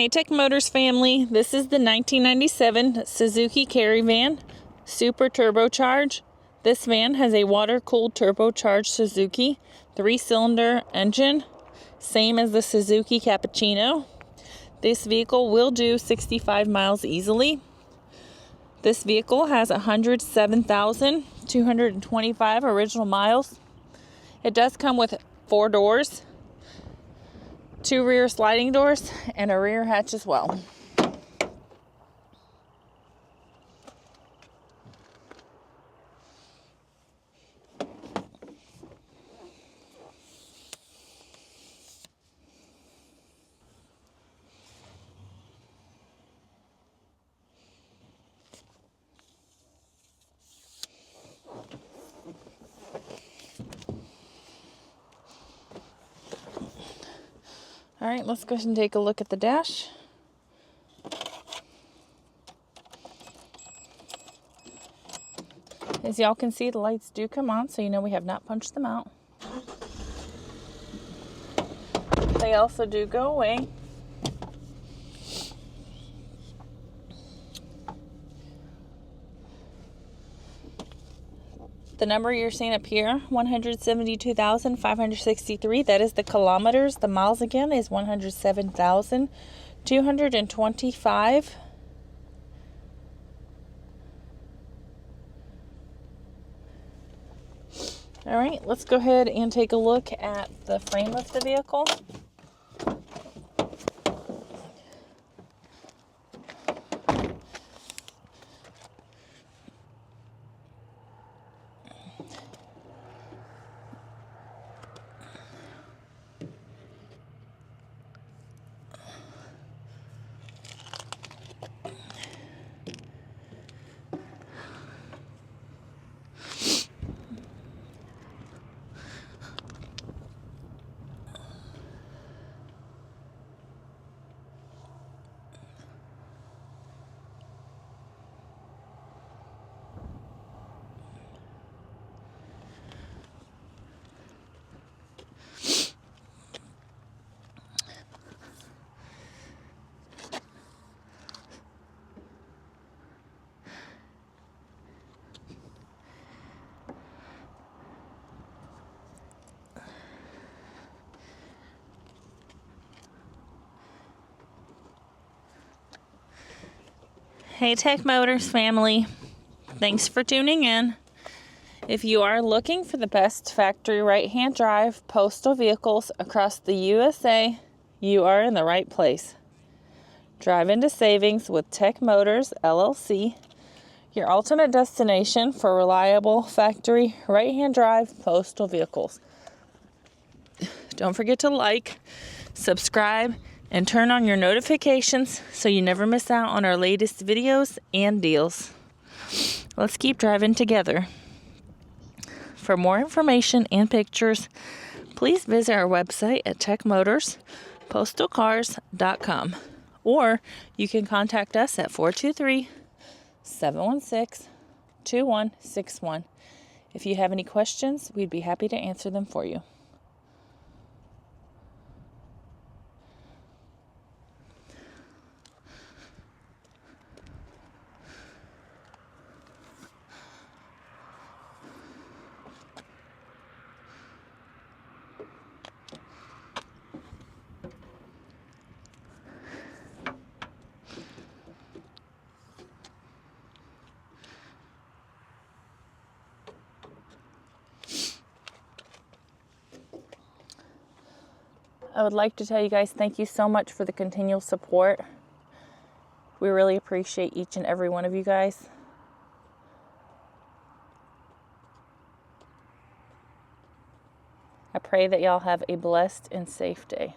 Hey Tech Motors family, this is the 1997 Suzuki Caravan Super Turbocharge. This van has a water-cooled turbocharged Suzuki 3-cylinder engine, same as the Suzuki Cappuccino. This vehicle will do 65 miles easily. This vehicle has 107,225 original miles. It does come with 4 doors, 2 rear sliding doors, and a rear hatch as well. All right, let's go ahead and take a look at the dash. As y'all can see, the lights do come on, so you know we have not punched them out. They also do go away. The number you're seeing up here, 172,563, that is the kilometers. The miles again is 107,225. All right, let's go ahead and take a look at the frame of the vehicle. Hey Tech Motors family, thanks for tuning in. If you are looking for the best factory right-hand drive postal vehicles across the USA, you are in the right place. Drive into savings with Tech Motors LLC, your ultimate destination for reliable factory right-hand drive postal vehicles. Don't forget to like, subscribe, and turn on your notifications so you never miss out on our latest videos and deals. Let's keep driving together. For more information and pictures, please visit our website at techmotorspostalcars.com, or you can contact us at 423-716-2161. If you have any questions, we'd be happy to answer them for you. I would like to tell you guys thank you so much for the continual support. We really appreciate each and every one of you guys. I pray that y'all have a blessed and safe day.